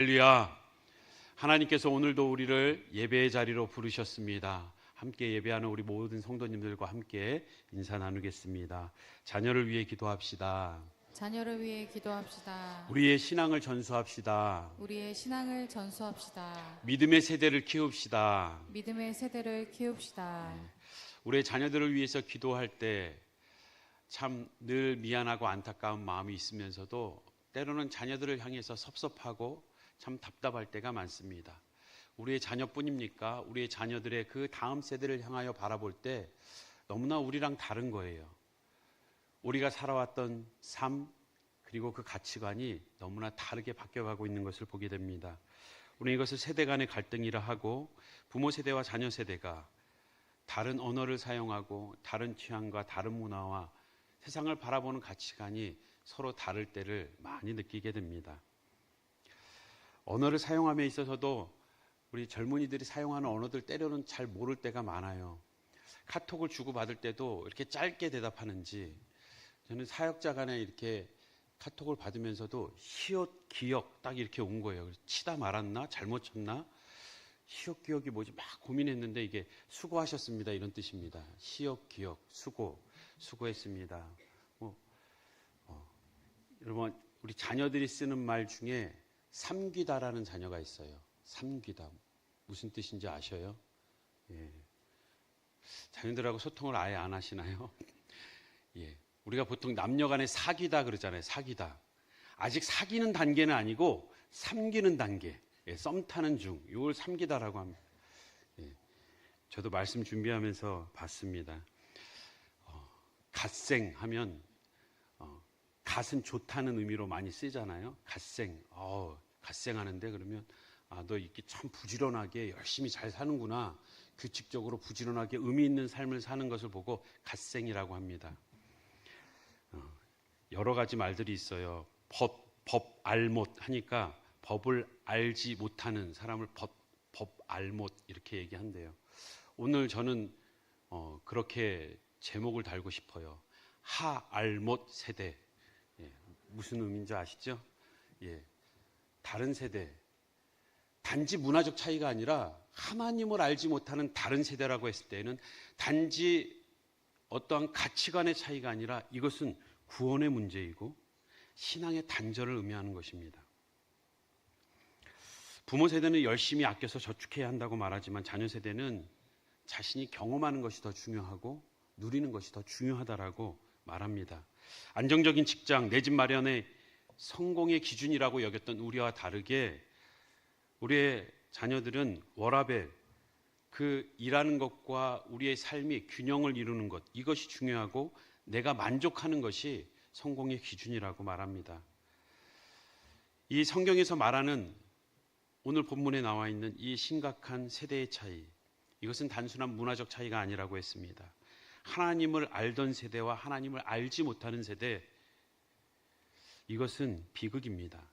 할렐루야. 하나님께서 오늘도 우리를 예배의 자리로 부르셨습니다. 함께 예배하는 우리 모든 성도님들과 함께 인사 나누겠습니다. 자녀를 위해 기도합시다. 자녀를 위해 기도합시다. 우리의 신앙을 전수합시다. 우리의 신앙을 전수합시다. 믿음의 세대를 키웁시다. 믿음의 세대를 키웁시다. 우리의 자녀들을 위해서 기도할 때 참 늘 미안하고 안타까운 마음이 있으면서도 때로는 자녀들을 향해서 섭섭하고 참 답답할 때가 많습니다. 우리의 자녀뿐입니까? 우리의 자녀들의 그 다음 세대를 향하여 바라볼 때 너무나 우리랑 다른 거예요. 우리가 살아왔던 삶 그리고 그 가치관이 너무나 다르게 바뀌어가고 있는 것을 보게 됩니다. 우리는 이것을 세대 간의 갈등이라 하고 부모 세대와 자녀 세대가 다른 언어를 사용하고 다른 취향과 다른 문화와 세상을 바라보는 가치관이 서로 다를 때를 많이 느끼게 됩니다. 언어를 사용함에 있어서도 우리 젊은이들이 사용하는 언어들 때로는 잘 모를 때가 많아요. 카톡을 주고받을 때도 이렇게 짧게 대답하는지, 저는 사역자 간에 이렇게 카톡을 받으면서도 히읗 기억 딱 이렇게 온 거예요. 치다 말았나? 잘못 쳤나? 히읗 기억이 뭐지? 막 고민했는데 이게 수고하셨습니다 이런 뜻입니다. 히읗 기억, 수고했습니다. 여러분, 우리 자녀들이 쓰는 말 중에 삼귀다라는 자녀가 있어요. 삼귀다. 무슨 뜻인지 아셔요? 예. 자녀들하고 소통을 아예 안 하시나요? 예. 우리가 보통 남녀 간에 사귀다 그러잖아요. 사귀다. 아직 사귀는 단계는 아니고 삼귀는 단계. 예. 썸 타는 중. 이걸 삼귀다라고 합니다. 예. 저도 말씀 준비하면서 봤습니다. 갓생 하면 갓은 좋다는 의미로 많이 쓰잖아요. 갓생. 갓생하는데 그러면 너 이렇게 참 부지런하게 열심히 잘 사는구나. 규칙적으로 부지런하게 의미 있는 삶을 사는 것을 보고 갓생이라고 합니다. 여러 가지 말들이 있어요. 법 알못 하니까 법을 알지 못하는 사람을 법 알못 이렇게 얘기한대요. 오늘 저는 그렇게 제목을 달고 싶어요. 하알못 세대. 예, 무슨 의미인지 아시죠? 예, 다른 세대. 단지 문화적 차이가 아니라 하나님을 알지 못하는 다른 세대라고 했을 때는 단지 어떠한 가치관의 차이가 아니라 이것은 구원의 문제이고 신앙의 단절을 의미하는 것입니다. 부모 세대는 열심히 아껴서 저축해야 한다고 말하지만 자녀 세대는 자신이 경험하는 것이 더 중요하고 누리는 것이 더 중요하다라고 말합니다. 안정적인 직장, 내 집 마련의 성공의 기준이라고 여겼던 우리와 다르게 우리의 자녀들은 워라밸, 그 일하는 것과 우리의 삶이 균형을 이루는 것, 이것이 중요하고 내가 만족하는 것이 성공의 기준이라고 말합니다. 이 성경에서 말하는 오늘 본문에 나와 있는 이 심각한 세대의 차이, 이것은 단순한 문화적 차이가 아니라고 했습니다. 하나님을 알던 세대와 하나님을 알지 못하는 세대, 이것은 비극입니다.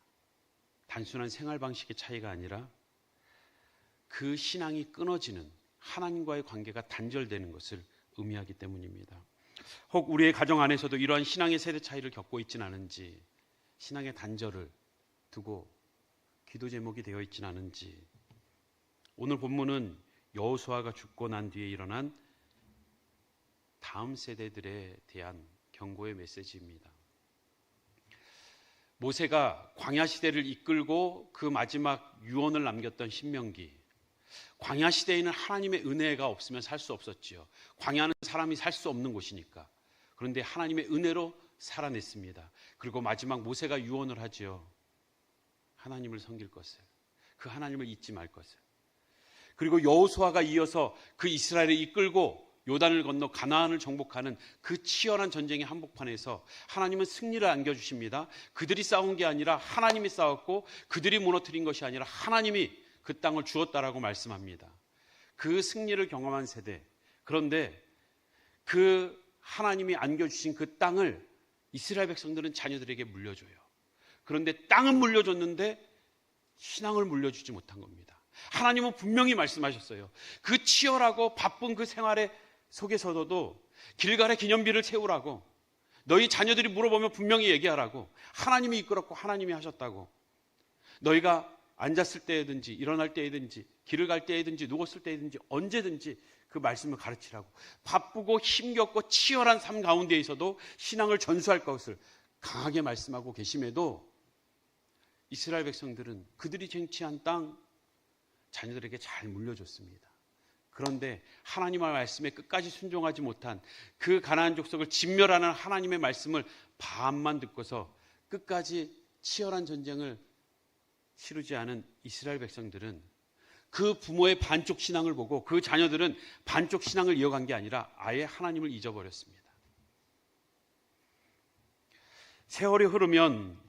단순한 생활 방식의 차이가 아니라 그 신앙이 끊어지는, 하나님과의 관계가 단절되는 것을 의미하기 때문입니다. 혹 우리의 가정 안에서도 이러한 신앙의 세대 차이를 겪고 있지는 않은지, 신앙의 단절을 두고 기도 제목이 되어 있지는 않은지, 오늘 본문은 여호수아가 죽고 난 뒤에 일어난 다음 세대들에 대한 경고의 메시지입니다. 모세가 광야 시대를 이끌고 그 마지막 유언을 남겼던 신명기. 광야 시대에는 하나님의 은혜가 없으면 살 수 없었지요. 광야는 사람이 살 수 없는 곳이니까. 그런데 하나님의 은혜로 살아냈습니다. 그리고 마지막 모세가 유언을 하지요. 하나님을 섬길 것을, 그 하나님을 잊지 말 것을. 그리고 여호수아가 이어서 그 이스라엘을 이끌고 요단을 건너 가나안을 정복하는 그 치열한 전쟁의 한복판에서 하나님은 승리를 안겨주십니다. 그들이 싸운 게 아니라 하나님이 싸웠고 그들이 무너뜨린 것이 아니라 하나님이 그 땅을 주었다라고 말씀합니다. 그 승리를 경험한 세대. 그런데 그 하나님이 안겨주신 그 땅을 이스라엘 백성들은 자녀들에게 물려줘요. 그런데 땅은 물려줬는데 신앙을 물려주지 못한 겁니다. 하나님은 분명히 말씀하셨어요. 그 치열하고 바쁜 그 생활에 속에서도 길갈에 기념비를 세우라고, 너희 자녀들이 물어보면 분명히 얘기하라고, 하나님이 이끌었고 하나님이 하셨다고, 너희가 앉았을 때든지 일어날 때든지 길을 갈 때든지 누웠을 때든지 언제든지 그 말씀을 가르치라고, 바쁘고 힘겹고 치열한 삶 가운데에서도 신앙을 전수할 것을 강하게 말씀하고 계심에도 이스라엘 백성들은 그들이 쟁취한 땅 자녀들에게 잘 물려줬습니다. 그런데 하나님의 말씀에 끝까지 순종하지 못한 그 가나안 족속을 진멸하는 하나님의 말씀을 반만 듣고서 끝까지 치열한 전쟁을 치르지 않은 이스라엘 백성들은 그 부모의 반쪽 신앙을 보고 그 자녀들은 반쪽 신앙을 이어간 게 아니라 아예 하나님을 잊어버렸습니다. 세월이 흐르면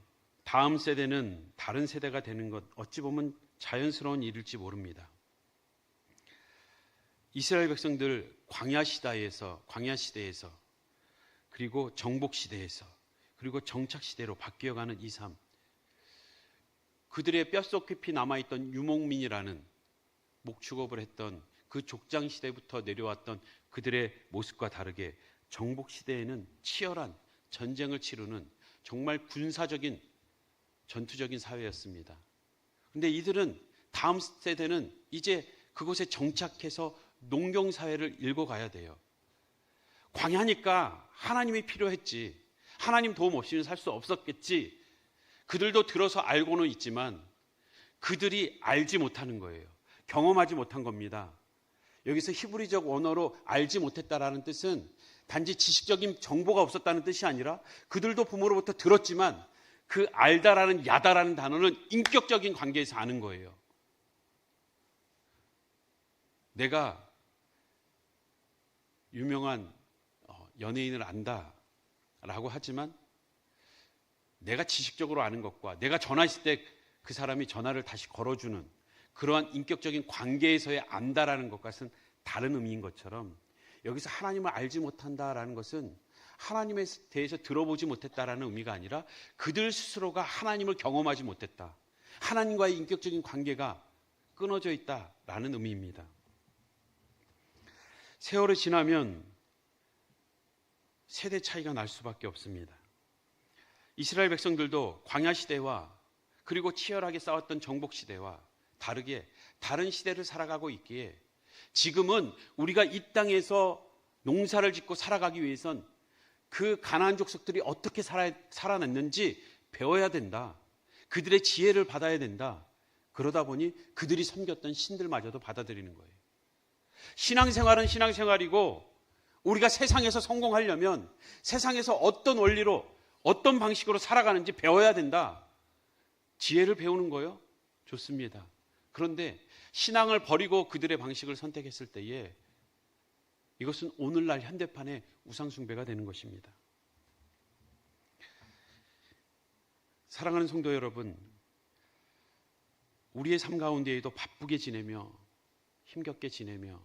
다음 세대는 다른 세대가 되는 것, 어찌 보면 자연스러운 일일지 모릅니다. 이스라엘 백성들 광야 시대에서 그리고 정복 시대에서 그리고 정착 시대로 바뀌어가는 이 삶, 그들의 뼛속 깊이 남아있던 유목민이라는 목축업을 했던 그 족장 시대부터 내려왔던 그들의 모습과 다르게 정복 시대에는 치열한 전쟁을 치르는 정말 군사적인 전투적인 사회였습니다. 그런데 이들은 다음 세대는 이제 그곳에 정착해서 농경사회를 읽어가야 돼요. 광야니까 하나님이 필요했지, 하나님 도움 없이는 살 수 없었겠지, 그들도 들어서 알고는 있지만 그들이 알지 못하는 거예요. 경험하지 못한 겁니다. 여기서 히브리적 언어로 알지 못했다라는 뜻은 단지 지식적인 정보가 없었다는 뜻이 아니라 그들도 부모로부터 들었지만 그 알다라는 야다라는 단어는 인격적인 관계에서 아는 거예요. 내가 유명한 연예인을 안다라고 하지만 내가 지식적으로 아는 것과 내가 전화했을 때 그 사람이 전화를 다시 걸어주는 그러한 인격적인 관계에서의 안다라는 것과는 다른 의미인 것처럼, 여기서 하나님을 알지 못한다라는 것은 하나님에 대해서 들어보지 못했다라는 의미가 아니라 그들 스스로가 하나님을 경험하지 못했다, 하나님과의 인격적인 관계가 끊어져 있다라는 의미입니다. 세월이 지나면 세대 차이가 날 수밖에 없습니다. 이스라엘 백성들도 광야 시대와 그리고 치열하게 싸웠던 정복 시대와 다르게 다른 시대를 살아가고 있기에 지금은 우리가 이 땅에서 농사를 짓고 살아가기 위해선 그 가나안 족속들이 어떻게 살아냈는지 배워야 된다. 그들의 지혜를 받아야 된다. 그러다 보니 그들이 섬겼던 신들마저도 받아들이는 거예요. 신앙생활은 신앙생활이고 우리가 세상에서 성공하려면 세상에서 어떤 원리로 어떤 방식으로 살아가는지 배워야 된다. 지혜를 배우는 거요? 좋습니다. 그런데 신앙을 버리고 그들의 방식을 선택했을 때에 이것은 오늘날 현대판의 우상숭배가 되는 것입니다. 사랑하는 성도 여러분, 우리의 삶 가운데에도 바쁘게 지내며 힘겹게 지내며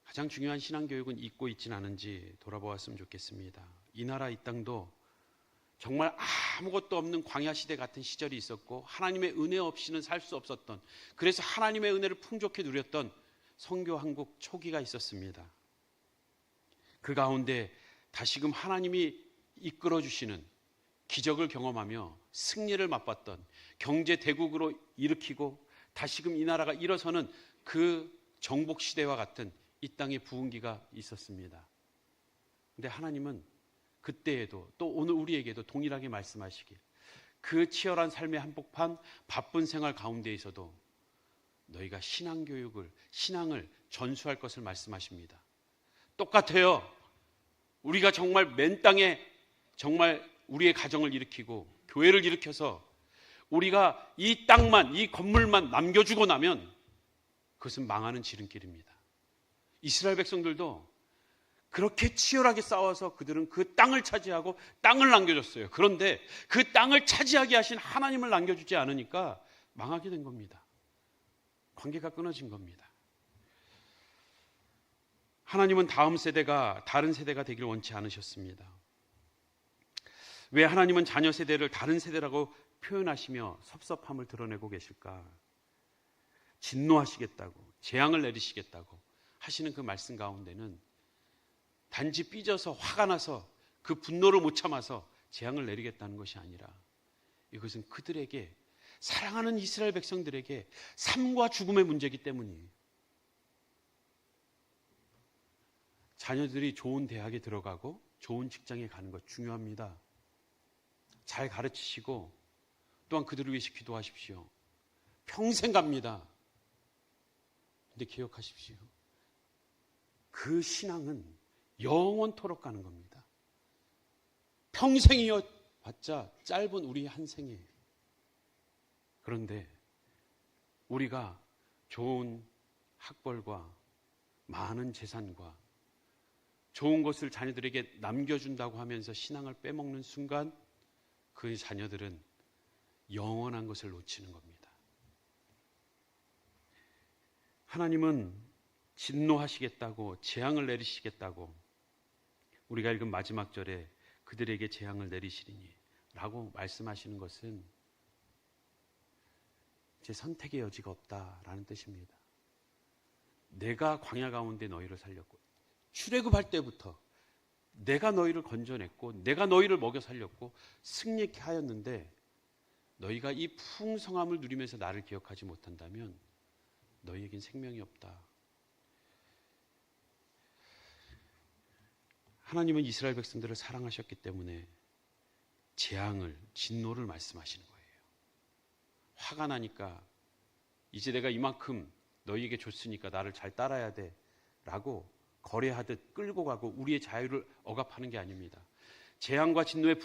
가장 중요한 신앙교육은 잊고 있지는 않은지 돌아보았으면 좋겠습니다. 이 나라 이 땅도 정말 아무것도 없는 광야 시대 같은 시절이 있었고 하나님의 은혜 없이는 살 수 없었던, 그래서 하나님의 은혜를 풍족히 누렸던 선교 한국 초기가 있었습니다. 그 가운데 다시금 하나님이 이끌어 주시는 기적을 경험하며 승리를 맛봤던, 경제 대국으로 일으키고 다시금 이 나라가 일어서는 그 정복 시대와 같은 이 땅의 부흥기가 있었습니다. 그런데 하나님은 그때에도 또 오늘 우리에게도 동일하게 말씀하시길, 그 치열한 삶의 한복판 바쁜 생활 가운데에서도 너희가 신앙을 전수할 것을 말씀하십니다. 똑같아요. 우리가 정말 맨 땅에 정말 우리의 가정을 일으키고 교회를 일으켜서 우리가 이 땅만, 이 건물만 남겨주고 나면 그것은 망하는 지름길입니다. 이스라엘 백성들도 그렇게 치열하게 싸워서 그들은 그 땅을 차지하고 땅을 남겨줬어요. 그런데 그 땅을 차지하게 하신 하나님을 남겨주지 않으니까 망하게 된 겁니다. 관계가 끊어진 겁니다. 하나님은 다음 세대가 다른 세대가 되길 원치 않으셨습니다. 왜 하나님은 자녀 세대를 다른 세대라고 표현하시며 섭섭함을 드러내고 계실까? 진노하시겠다고, 재앙을 내리시겠다고 하시는 그 말씀 가운데는 단지 삐져서 화가 나서 그 분노를 못 참아서 재앙을 내리겠다는 것이 아니라 이것은 그들에게 사랑하는 이스라엘 백성들에게 삶과 죽음의 문제이기 때문이에요. 자녀들이 좋은 대학에 들어가고 좋은 직장에 가는 것 중요합니다. 잘 가르치시고 또한 그들을 위해서 기도하십시오. 평생 갑니다. 근데 기억하십시오. 그 신앙은 영원토록 가는 겁니다. 평생이여 봤자 짧은 우리 한 생이에요. 그런데 우리가 좋은 학벌과 많은 재산과 좋은 것을 자녀들에게 남겨준다고 하면서 신앙을 빼먹는 순간 그 자녀들은 영원한 것을 놓치는 겁니다. 하나님은 진노하시겠다고, 재앙을 내리시겠다고 우리가 읽은 마지막 절에 그들에게 재앙을 내리시리니 라고 말씀하시는 것은 제 선택의 여지가 없다라는 뜻입니다. 내가 광야 가운데 너희를 살렸고, 출애굽할 때부터 내가 너희를 건져냈고 내가 너희를 먹여 살렸고 승리케 하였는데 너희가 이 풍성함을 누리면서 나를 기억하지 못한다면 너희에겐 생명이 없다. 하나님은 이스라엘 백성들을 사랑하셨기 때문에 재앙을, 진노를 말씀하시는 거예요. 화가 나니까 이제 내가 이만큼 너희에게 줬으니까 나를 잘 따라야 돼 라고 거래하듯 끌고 가고 우리의 자유를 억압하는 게 아닙니다. 재앙과 진노에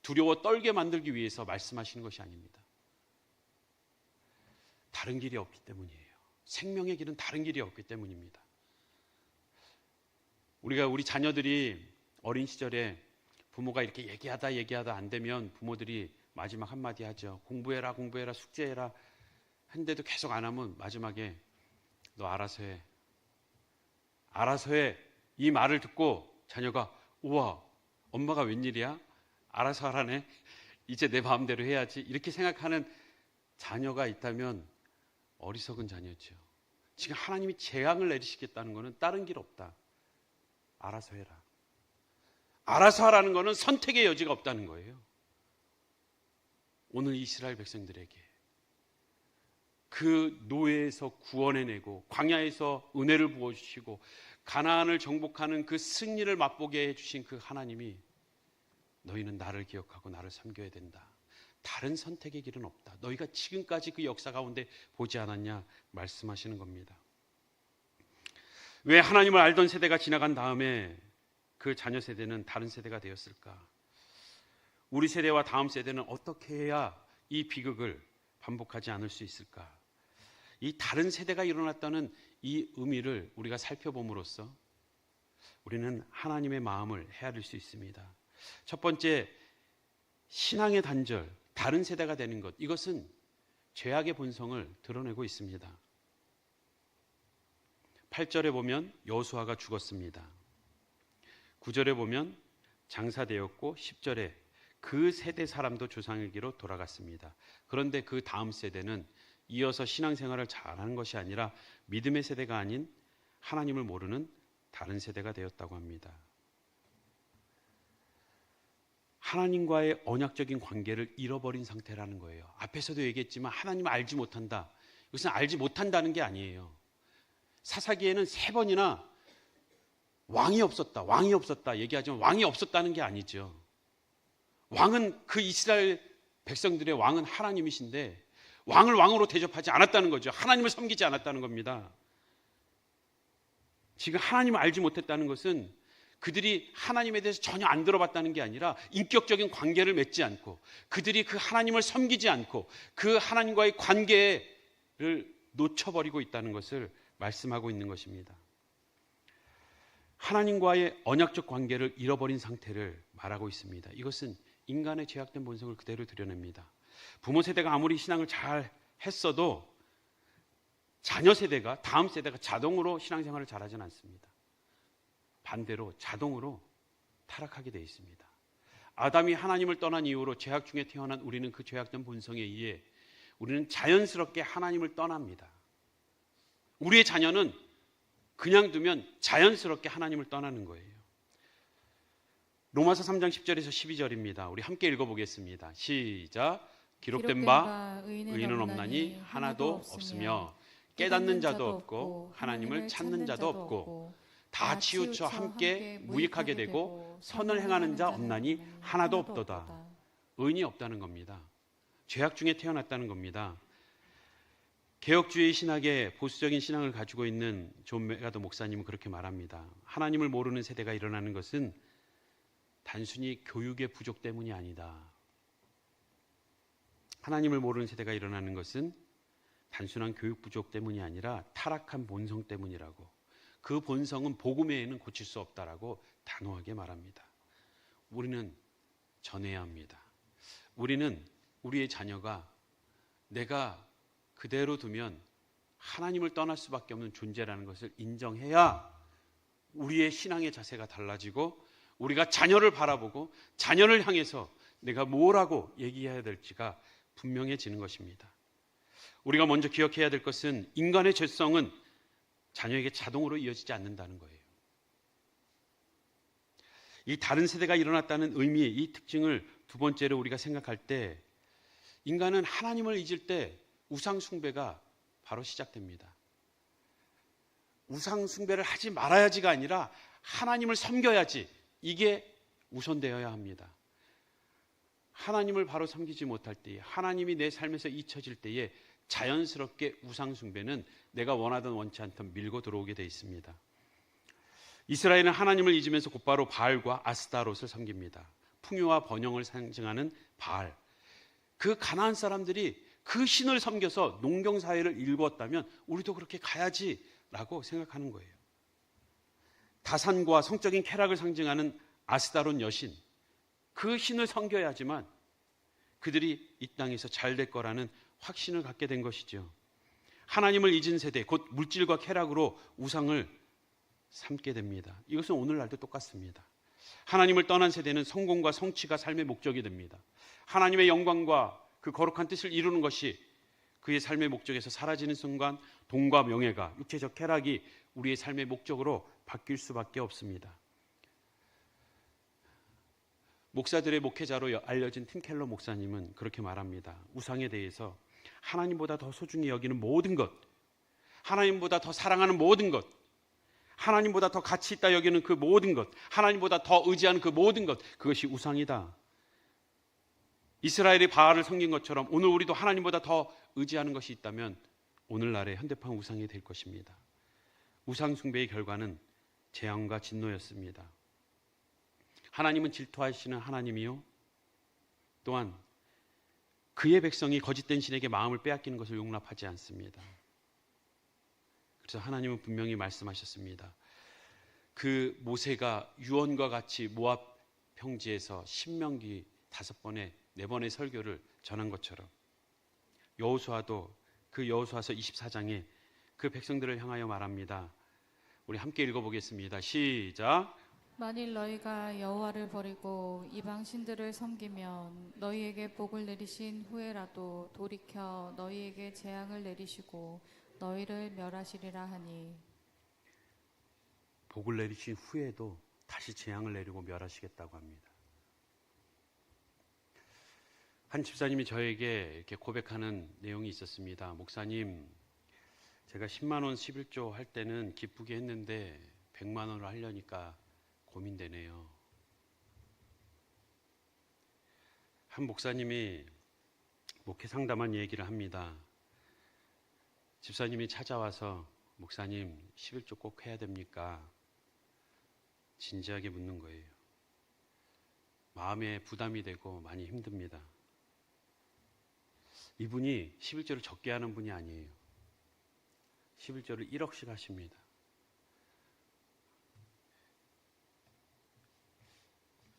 두려워 떨게 만들기 위해서 말씀하시는 것이 아닙니다. 다른 길이 없기 때문이에요. 생명의 길은 다른 길이 없기 때문입니다. 우리 자녀들이 어린 시절에 부모가 이렇게 얘기하다 안 되면 부모들이 마지막 한마디 하죠. 공부해라, 숙제해라. 한데도 계속 안 하면 마지막에 너 알아서 해. 알아서 해. 이 말을 듣고 자녀가 우와, 엄마가 웬일이야? 알아서 하라네. 이제 내 마음대로 해야지. 이렇게 생각하는 자녀가 있다면 어리석은 자녀죠. 지금 하나님이 재앙을 내리시겠다는 것은 다른 길 없다. 알아서 해라. 알아서 하라는 것은 선택의 여지가 없다는 거예요. 오늘 이스라엘 백성들에게 그 노예에서 구원해내고 광야에서 은혜를 부어주시고 가나안을 정복하는 그 승리를 맛보게 해주신 그 하나님이 너희는 나를 기억하고 나를 섬겨야 된다. 다른 선택의 길은 없다. 너희가 지금까지 그 역사 가운데 보지 않았냐 말씀하시는 겁니다. 왜 하나님을 알던 세대가 지나간 다음에 그 자녀 세대는 다른 세대가 되었을까? 우리 세대와 다음 세대는 어떻게 해야 이 비극을 반복하지 않을 수 있을까? 이 다른 세대가 일어났다는 이 의미를 우리가 살펴봄으로써 우리는 하나님의 마음을 헤아릴 수 있습니다. 첫 번째, 신앙의 단절, 다른 세대가 되는 것, 이것은 죄악의 본성을 드러내고 있습니다. 8절에 보면 여호수아가 죽었습니다. 9절에 보면 장사되었고 10절에 그 세대 사람도 조상에게로 돌아갔습니다. 그런데 그 다음 세대는 이어서 신앙생활을 잘하는 것이 아니라 믿음의 세대가 아닌 하나님을 모르는 다른 세대가 되었다고 합니다. 하나님과의 언약적인 관계를 잃어버린 상태라는 거예요. 앞에서도 얘기했지만 하나님을 알지 못한다. 이것은 알지 못한다는 게 아니에요. 사사기에는 3번이나 왕이 없었다 얘기하지만 왕이 없었다는 게 아니죠. 왕은 그 이스라엘 백성들의 왕은 하나님이신데 왕을 왕으로 대접하지 않았다는 거죠. 하나님을 섬기지 않았다는 겁니다. 지금 하나님을 알지 못했다는 것은 그들이 하나님에 대해서 전혀 안 들어봤다는 게 아니라 인격적인 관계를 맺지 않고 그들이 그 하나님을 섬기지 않고 그 하나님과의 관계를 놓쳐버리고 있다는 것을 말씀하고 있는 것입니다. 하나님과의 언약적 관계를 잃어버린 상태를 말하고 있습니다. 이것은 인간의 죄악된 본성을 그대로 드러냅니다. 부모 세대가 아무리 신앙을 잘 했어도 자녀 세대가, 다음 세대가 자동으로 신앙생활을 잘하진 않습니다. 반대로 자동으로 타락하게 되어 있습니다. 아담이 하나님을 떠난 이후로 죄악 중에 태어난 우리는 그 죄악된 본성에 의해 우리는 자연스럽게 하나님을 떠납니다. 우리의 자녀는 그냥 두면 자연스럽게 하나님을 떠나는 거예요. 로마서 3장 10절에서 12절입니다. 우리 함께 읽어보겠습니다. 시작. 기록된 바 의인은 없나니 하나도 없으며 깨닫는 자도 없고 하나님을 찾는 자도 없고 다 치우쳐 함께 무익하게 되고 선을 행하는 자 없나니 하나도 없도다. 의인이 없다는 겁니다. 죄악 중에 태어났다는 겁니다. 개혁주의 신학의 보수적인 신앙을 가지고 있는 존 메가더 목사님은 그렇게 말합니다. 하나님을 모르는 세대가 일어나는 것은 단순히 교육의 부족 때문이 아니다. 하나님을 모르는 세대가 일어나는 것은 단순한 교육 부족 때문이 아니라 타락한 본성 때문이라고. 그 본성은 복음 외에는 고칠 수 없다라고 단호하게 말합니다. 우리는 전해야 합니다. 우리는 우리의 자녀가 내가 그대로 두면 하나님을 떠날 수밖에 없는 존재라는 것을 인정해야 우리의 신앙의 자세가 달라지고 우리가 자녀를 바라보고 자녀를 향해서 내가 뭐라고 얘기해야 될지가 분명해지는 것입니다. 우리가 먼저 기억해야 될 것은 인간의 죄성은 자녀에게 자동으로 이어지지 않는다는 거예요. 이 다른 세대가 일어났다는 의미, 이 특징을 두 번째로 우리가 생각할 때 인간은 하나님을 잊을 때 우상 숭배가 바로 시작됩니다. 우상 숭배를 하지 말아야지가 아니라 하나님을 섬겨야지, 이게 우선되어야 합니다. 하나님을 바로 섬기지 못할 때에, 하나님이 내 삶에서 잊혀질 때에 자연스럽게 우상 숭배는 내가 원하든 원치 않든 밀고 들어오게 되어 있습니다. 이스라엘은 하나님을 잊으면서 곧바로 바알과 아스타롯을 섬깁니다. 풍요와 번영을 상징하는 바알. 그 가나안 사람들이 그 신을 섬겨서 농경사회를 일구었다면 우리도 그렇게 가야지라고 생각하는 거예요. 다산과 성적인 쾌락을 상징하는 아스타롯 여신, 그 신을 섬겨야지만 그들이 이 땅에서 잘 될 거라는 확신을 갖게 된 것이죠. 하나님을 잊은 세대, 곧 물질과 쾌락으로 우상을 삼게 됩니다. 이것은 오늘날도 똑같습니다. 하나님을 떠난 세대는 성공과 성취가 삶의 목적이 됩니다. 하나님의 영광과 그 거룩한 뜻을 이루는 것이 그의 삶의 목적에서 사라지는 순간 돈과 명예가, 육체적 쾌락이 우리의 삶의 목적으로 바뀔 수밖에 없습니다. 목사들의 목회자로 알려진 팀 켈러 목사님은 그렇게 말합니다. 우상에 대해서 하나님보다 더 소중히 여기는 모든 것, 하나님보다 더 사랑하는 모든 것, 하나님보다 더 가치 있다 여기는 그 모든 것, 하나님보다 더 의지하는 그 모든 것, 그것이 우상이다. 이스라엘이 바알을 섬긴 것처럼 오늘 우리도 하나님보다 더 의지하는 것이 있다면 오늘날의 현대판 우상이 될 것입니다. 우상 숭배의 결과는 재앙과 진노였습니다. 하나님은 질투하시는 하나님이요, 또한 그의 백성이 거짓된 신에게 마음을 빼앗기는 것을 용납하지 않습니다. 그래서 하나님은 분명히 말씀하셨습니다. 그 모세가 유언과 같이 모압 평지에서 신명기 5번에 4번의 설교를 전한 것처럼 여호수아도 그 여호수아서 24장에 그 백성들을 향하여 말합니다. 우리 함께 읽어보겠습니다. 시작. 만일 너희가 여호와를 버리고 이방 신들을 섬기면 너희에게 복을 내리신 후에라도 돌이켜 너희에게 재앙을 내리시고 너희를 멸하시리라 하니. 복을 내리신 후에도 다시 재앙을 내리고 멸하시겠다고 합니다. 한 집사님이 저에게 이렇게 고백하는 내용이 있었습니다. 목사님, 제가 10만 원 11조 할 때는 기쁘게 했는데 100만 원을 하려니까 고민되네요. 한 목사님이 목회 상담한 얘기를 합니다. 집사님이 찾아와서 목사님 11조 꼭 해야 됩니까? 진지하게 묻는 거예요. 마음에 부담이 되고 많이 힘듭니다. 이분이 11조를 적게 하는 분이 아니에요. 11조를 1억씩 하십니다.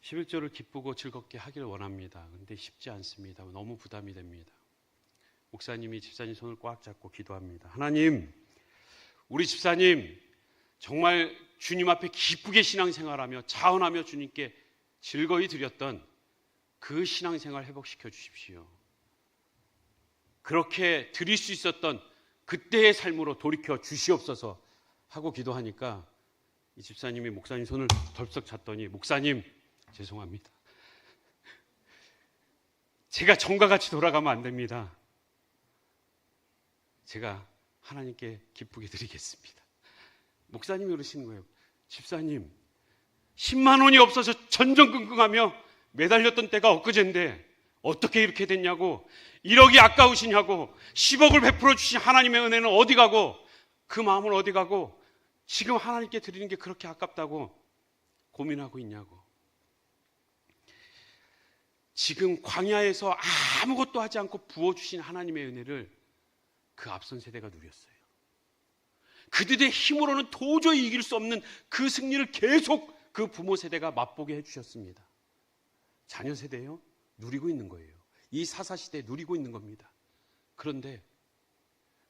11조를 기쁘고 즐겁게 하기를 원합니다. 그런데 쉽지 않습니다. 너무 부담이 됩니다. 목사님이 집사님 손을 꽉 잡고 기도합니다. 하나님, 우리 집사님 정말 주님 앞에 기쁘게 신앙생활하며 자원하며 주님께 즐거이 드렸던 그 신앙생활 회복시켜 주십시오. 그렇게 드릴 수 있었던 그때의 삶으로 돌이켜 주시옵소서 하고 기도하니까 이 집사님이 목사님 손을 덜썩 잡더니 목사님 죄송합니다. 제가 전과 같이 돌아가면 안 됩니다. 제가 하나님께 기쁘게 드리겠습니다. 목사님이 그러시는 거예요. 집사님, 10만 원이 없어서 전전긍긍하며 매달렸던 때가 엊그제인데 어떻게 이렇게 됐냐고, 1억이 아까우시냐고, 10억을 베풀어 주신 하나님의 은혜는 어디 가고, 그 마음은 어디 가고, 지금 하나님께 드리는 게 그렇게 아깝다고 고민하고 있냐고. 지금 광야에서 아무것도 하지 않고 부어주신 하나님의 은혜를 그 앞선 세대가 누렸어요. 그들의 힘으로는 도저히 이길 수 없는 그 승리를 계속 그 부모 세대가 맛보게 해주셨습니다. 자녀 세대요? 누리고 있는 거예요. 이 사사시대에 누리고 있는 겁니다. 그런데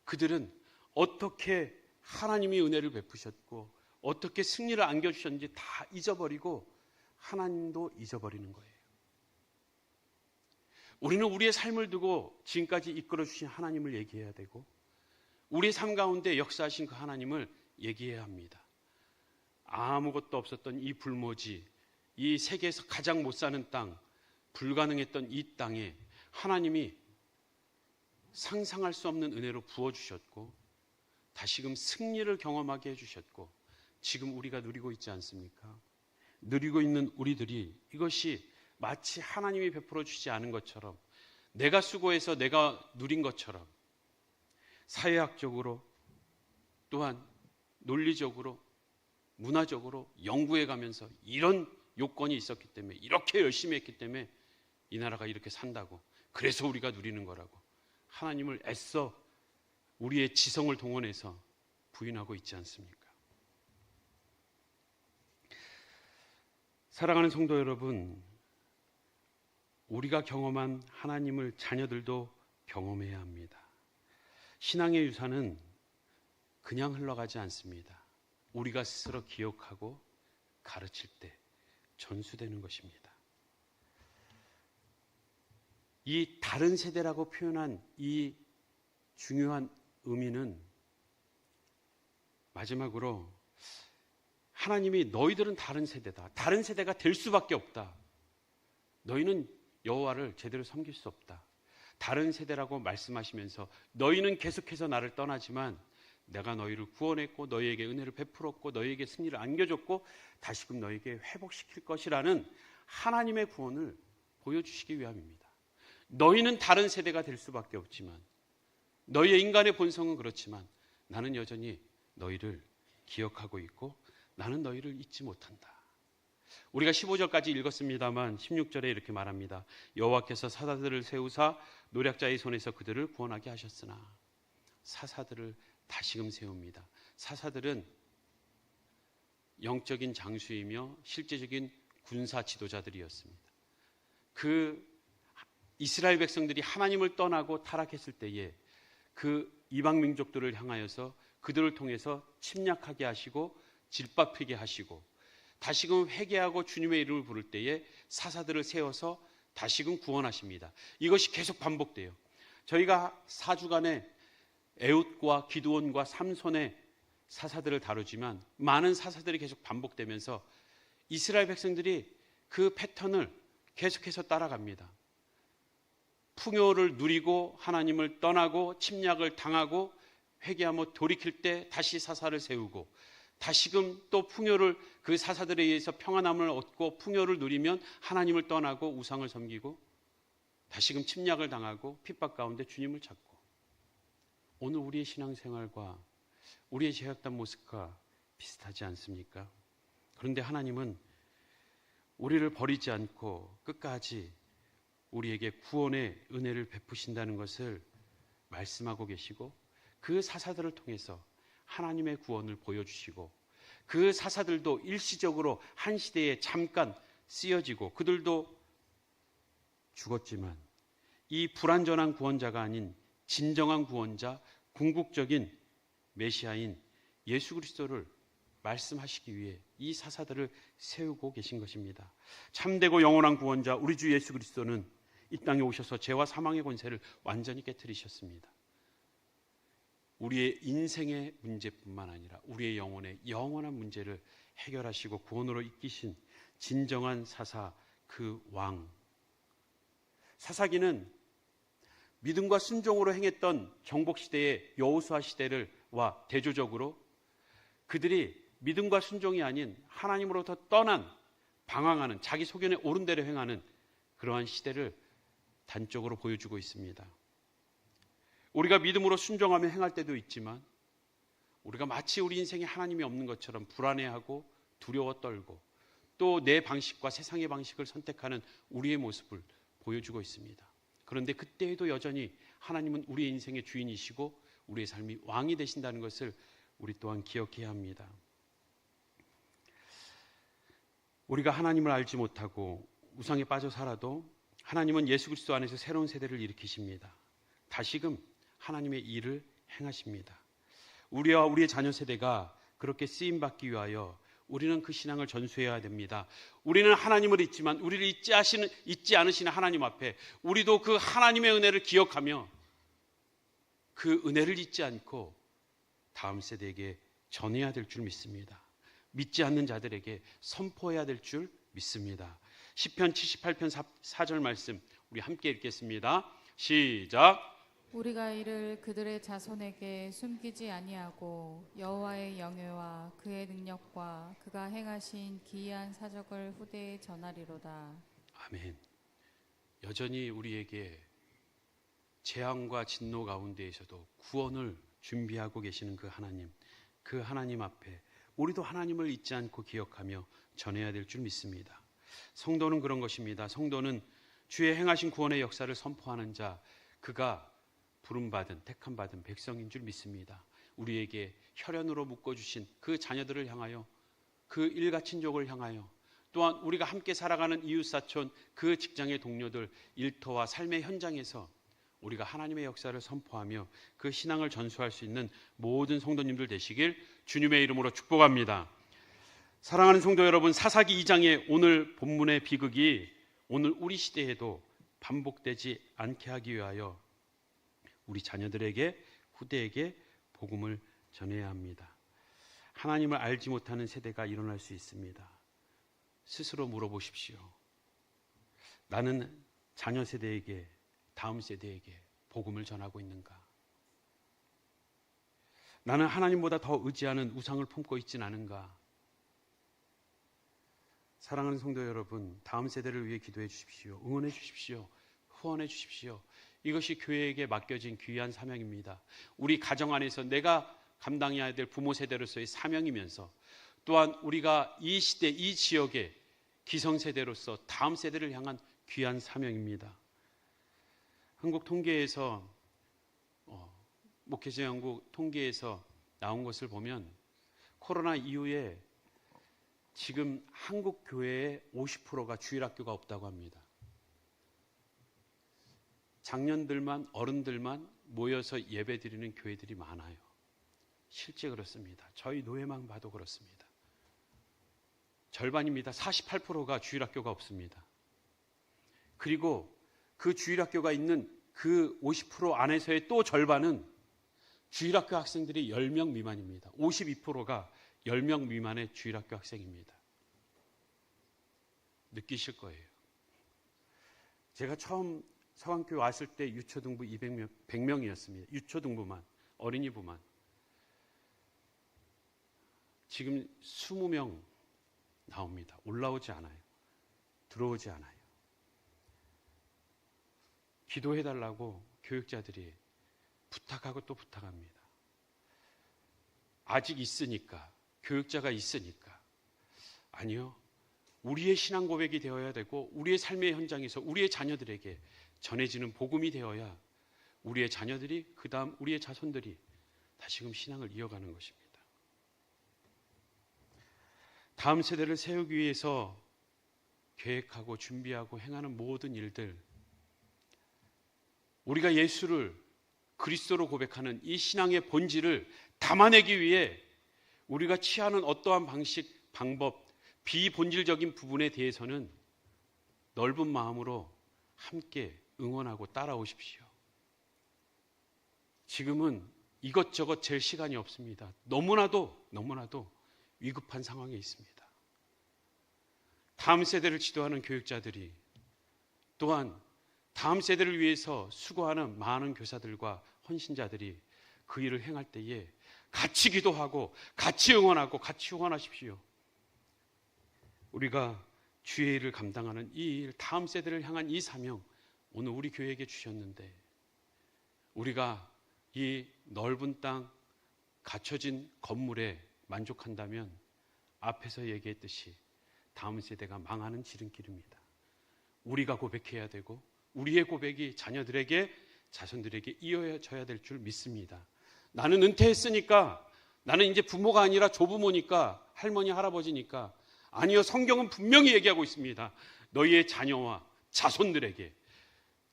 그들은 어떻게 하나님이 은혜를 베푸셨고 어떻게 승리를 안겨주셨는지 다 잊어버리고 하나님도 잊어버리는 거예요. 우리는 우리의 삶을 두고 지금까지 이끌어주신 하나님을 얘기해야 되고 우리의 삶 가운데 역사하신 그 하나님을 얘기해야 합니다. 아무것도 없었던 이 불모지, 이 세계에서 가장 못 사는 땅, 불가능했던 이 땅에 하나님이 상상할 수 없는 은혜로 부어주셨고 다시금 승리를 경험하게 해주셨고 지금 우리가 누리고 있지 않습니까? 누리고 있는 우리들이 이것이 마치 하나님이 베풀어 주지 않은 것처럼 내가 수고해서 내가 누린 것처럼 사회학적으로 또한 논리적으로 문화적으로 연구해 가면서 이런 요건이 있었기 때문에 이렇게 열심히 했기 때문에 이 나라가 이렇게 산다고 그래서 우리가 누리는 거라고 하나님을 애써 우리의 지성을 동원해서 부인하고 있지 않습니까? 사랑하는 성도 여러분, 우리가 경험한 하나님을 자녀들도 경험해야 합니다. 신앙의 유산은 그냥 흘러가지 않습니다. 우리가 스스로 기억하고 가르칠 때 전수되는 것입니다. 이 다른 세대라고 표현한 이 중요한 의미는 마지막으로 하나님이 너희들은 다른 세대다. 다른 세대가 될 수밖에 없다. 너희는 여호와를 제대로 섬길 수 없다. 다른 세대라고 말씀하시면서 너희는 계속해서 나를 떠나지만 내가 너희를 구원했고 너희에게 은혜를 베풀었고 너희에게 승리를 안겨줬고 다시금 너희에게 회복시킬 것이라는 하나님의 구원을 보여주시기 위함입니다. 너희는 다른 세대가 될 수밖에 없지만 너희의 인간의 본성은 그렇지만 나는 여전히 너희를 기억하고 있고 나는 너희를 잊지 못한다. 우리가 15절까지 읽었습니다만 16절에 이렇게 말합니다. 여호와께서 사사들을 세우사 노략자의 손에서 그들을 구원하게 하셨으나 사사들을 다시금 세웁니다. 사사들은 영적인 장수이며 실제적인 군사 지도자들이었습니다. 그 이스라엘 백성들이 하나님을 떠나고 타락했을 때에 그 이방 민족들을 향하여서 그들을 통해서 침략하게 하시고 질밥히게 하시고 다시금 회개하고 주님의 이름을 부를 때에 사사들을 세워서 다시금 구원하십니다. 이것이 계속 반복돼요. 저희가 4주간의 에훗과 기드온과 삼손의 사사들을 다루지만 많은 사사들이 계속 반복되면서 이스라엘 백성들이 그 패턴을 계속해서 따라갑니다. 풍요를 누리고 하나님을 떠나고 침략을 당하고 회개하며 돌이킬 때 다시 사사를 세우고 다시금 또 풍요를 그 사사들에 의해서 평안함을 얻고 풍요를 누리면 하나님을 떠나고 우상을 섬기고 다시금 침략을 당하고 핍박 가운데 주님을 찾고 오늘 우리의 신앙생활과 우리의 죄악된 모습과 비슷하지 않습니까? 그런데 하나님은 우리를 버리지 않고 끝까지 우리에게 구원의 은혜를 베푸신다는 것을 말씀하고 계시고 그 사사들을 통해서 하나님의 구원을 보여주시고 그 사사들도 일시적으로 한 시대에 잠깐 쓰여지고 그들도 죽었지만 이 불완전한 구원자가 아닌 진정한 구원자, 궁극적인 메시아인 예수 그리스도를 말씀하시기 위해 이 사사들을 세우고 계신 것입니다. 참되고 영원한 구원자 우리 주 예수 그리스도는 이 땅에 오셔서 죄와 사망의 권세를 완전히 깨뜨리셨습니다. 우리의 인생의 문제뿐만 아니라 우리의 영혼의 영원한 문제를 해결하시고 구원으로 이끄신 진정한 사사 그 왕. 사사기는 믿음과 순종으로 행했던 정복시대의 여호수아 시대를와 대조적으로 그들이 믿음과 순종이 아닌 하나님으로부터 떠난 방황하는 자기 소견에 옳은 대로 행하는 그러한 시대를 단적으로 보여주고 있습니다. 우리가 믿음으로 순종하며 행할 때도 있지만 우리가 마치 우리 인생에 하나님이 없는 것처럼 불안해하고 두려워 떨고 또 내 방식과 세상의 방식을 선택하는 우리의 모습을 보여주고 있습니다. 그런데 그때에도 여전히 하나님은 우리의 인생의 주인이시고 우리의 삶이 왕이 되신다는 것을 우리 또한 기억해야 합니다. 우리가 하나님을 알지 못하고 우상에 빠져 살아도 하나님은 예수 그리스도 안에서 새로운 세대를 일으키십니다. 다시금 하나님의 일을 행하십니다. 우리와 우리의 자녀 세대가 그렇게 쓰임받기 위하여 우리는 그 신앙을 전수해야 됩니다. 우리는 하나님을 잊지만 우리를 잊지 않으시는 하나님 앞에 우리도 그 하나님의 은혜를 기억하며 그 은혜를 잊지 않고 다음 세대에게 전해야 될 줄 믿습니다. 믿지 않는 자들에게 선포해야 될 줄 믿습니다. 시편 78편 4절 말씀 우리 함께 읽겠습니다. 시작. 우리가 이를 그들의 자손에게 숨기지 아니하고 여호와의 영예와 그의 능력과 그가 행하신 기이한 사적을 후대에 전하리로다. 아멘. 여전히 우리에게 재앙과 진노 가운데에서도 구원을 준비하고 계시는 그 하나님 앞에 우리도 하나님을 잊지 않고 기억하며 전해야 될 줄 믿습니다. 성도는 그런 것입니다. 성도는 주의 행하신 구원의 역사를 선포하는 자, 그가 부름받은 택함받은 백성인 줄 믿습니다. 우리에게 혈연으로 묶어주신 그 자녀들을 향하여 그 일가친족을 향하여 또한 우리가 함께 살아가는 이웃사촌 그 직장의 동료들 일터와 삶의 현장에서 우리가 하나님의 역사를 선포하며 그 신앙을 전수할 수 있는 모든 성도님들 되시길 주님의 이름으로 축복합니다. 사랑하는 성도 여러분, 사사기 2장의 오늘 본문의 비극이 오늘 우리 시대에도 반복되지 않게 하기 위하여 우리 자녀들에게 후대에게 복음을 전해야 합니다. 하나님을 알지 못하는 세대가 일어날 수 있습니다. 스스로 물어보십시오. 나는 자녀 세대에게 다음 세대에게 복음을 전하고 있는가? 나는 하나님보다 더 의지하는 우상을 품고 있진 않은가? 사랑하는 성도 여러분, 다음 세대를 위해 기도해 주십시오. 응원해 주십시오. 후원해 주십시오. 이것이 교회에게 맡겨진 귀한 사명입니다. 우리 가정 안에서 내가 감당해야 될 부모 세대로서의 사명이면서 또한 우리가 이 시대, 이 지역의 기성세대로서 다음 세대를 향한 귀한 사명입니다. 한국 통계에서 목회자연구 통계에서 나온 것을 보면 코로나 이후에 지금 한국 교회의 50%가 주일학교가 없다고 합니다. 장년들만 어른들만 모여서 예배드리는 교회들이 많아요. 실제 그렇습니다. 저희 노예만 봐도 그렇습니다. 절반입니다. 48%가 주일학교가 없습니다. 그리고 그 주일학교가 있는 그 50% 안에서의 또 절반은 주일학교 학생들이 10명 미만입니다. 52%가 10명 미만의 주일학교 학생입니다. 느끼실 거예요. 제가 처음 서강교회 왔을 때 유초등부 100명이었습니다. 유초등부만, 어린이부만. 지금 20명 나옵니다. 올라오지 않아요. 들어오지 않아요. 기도해달라고 교육자들이 부탁하고 또 부탁합니다. 아직 있으니까, 교육자가 있으니까. 아니요. 우리의 신앙 고백이 되어야 되고 우리의 삶의 현장에서 우리의 자녀들에게 전해지는 복음이 되어야 우리의 자녀들이 그 다음 우리의 자손들이 다시금 신앙을 이어가는 것입니다. 다음 세대를 세우기 위해서 계획하고 준비하고 행하는 모든 일들, 우리가 예수를 그리스도로 고백하는 이 신앙의 본질을 담아내기 위해 우리가 취하는 어떠한 방식, 방법, 비본질적인 부분에 대해서는 넓은 마음으로 함께 응원하고 따라오십시오. 지금은 이것저것 잴 시간이 없습니다. 너무나도 위급한 상황에 있습니다. 다음 세대를 지도하는 교육자들이 또한 다음 세대를 위해서 수고하는 많은 교사들과 헌신자들이 그 일을 행할 때에 같이 기도하고 같이 응원하고 같이 후원하십시오. 우리가 주의 일을 감당하는 이 일, 다음 세대를 향한 이 사명, 오늘 우리 교회에게 주셨는데 우리가 이 넓은 땅, 갖춰진 건물에 만족한다면 앞에서 얘기했듯이 다음 세대가 망하는 지름길입니다. 우리가 고백해야 되고 우리의 고백이 자녀들에게, 자손들에게 이어져야 될 줄 믿습니다. 나는 은퇴했으니까, 나는 이제 부모가 아니라 조부모니까, 할머니, 할아버지니까. 아니요, 성경은 분명히 얘기하고 있습니다. 너희의 자녀와 자손들에게.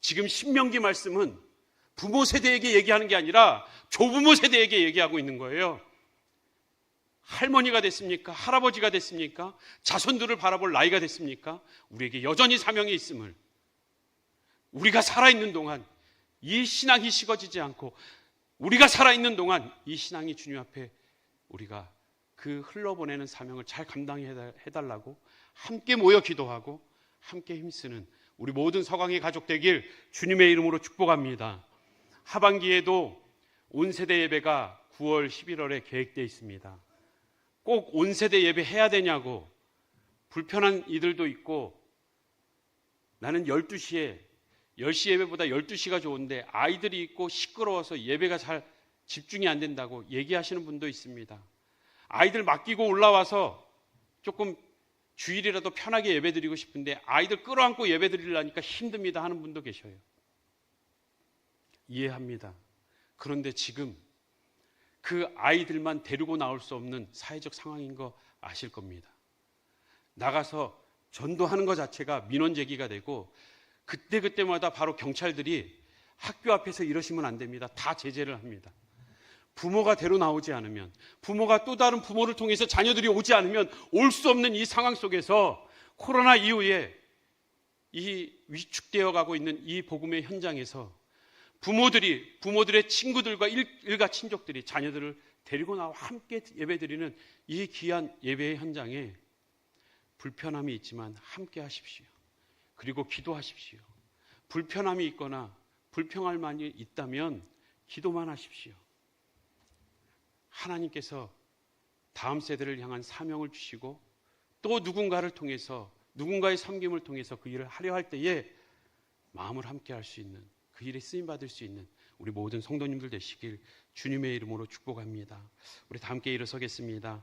지금 신명기 말씀은 부모 세대에게 얘기하는 게 아니라 조부모 세대에게 얘기하고 있는 거예요. 할머니가 됐습니까? 할아버지가 됐습니까? 자손들을 바라볼 나이가 됐습니까? 우리에게 여전히 사명이 있음을, 우리가 살아있는 동안 이 신앙이 식어지지 않고 우리가 살아있는 동안 이 신앙이 주님 앞에 우리가 그 흘러보내는 사명을 잘 감당해달라고 함께 모여 기도하고 함께 힘쓰는 우리 모든 서강의 가족 되길 주님의 이름으로 축복합니다. 하반기에도 온세대 예배가 9월, 11월에 계획되어 있습니다. 꼭 온세대 예배 해야 되냐고 불편한 이들도 있고, 나는 12시에 10시 예배보다 12시가 좋은데 아이들이 있고 시끄러워서 예배가 잘 집중이 안 된다고 얘기하시는 분도 있습니다. 아이들 맡기고 올라와서 조금 주일이라도 편하게 예배드리고 싶은데 아이들 끌어안고 예배드리려니까 힘듭니다 하는 분도 계셔요. 이해합니다. 그런데 지금 그 아이들만 데리고 나올 수 없는 사회적 상황인 거 아실 겁니다. 나가서 전도하는 것 자체가 민원 제기가 되고 그때마다 바로 경찰들이 학교 앞에서 이러시면 안 됩니다. 다 제재를 합니다. 부모가 데려 나오지 않으면, 부모가 또 다른 부모를 통해서 자녀들이 오지 않으면 올 수 없는 이 상황 속에서 코로나 이후에 이 위축되어 가고 있는 이 복음의 현장에서 부모들의 친구들과 일가 친족들이 자녀들을 데리고 나와 함께 예배드리는 이 귀한 예배의 현장에 불편함이 있지만 함께 하십시오. 그리고 기도하십시오. 불편함이 있거나 불평할 만이 있다면 기도만 하십시오. 하나님께서 다음 세대를 향한 사명을 주시고 또 누군가를 통해서, 누군가의 섬김을 통해서 그 일을 하려 할 때에 마음을 함께 할 수 있는, 그 일에 쓰임받을 수 있는 우리 모든 성도님들 되시길 주님의 이름으로 축복합니다. 우리 다 함께 일어서겠습니다.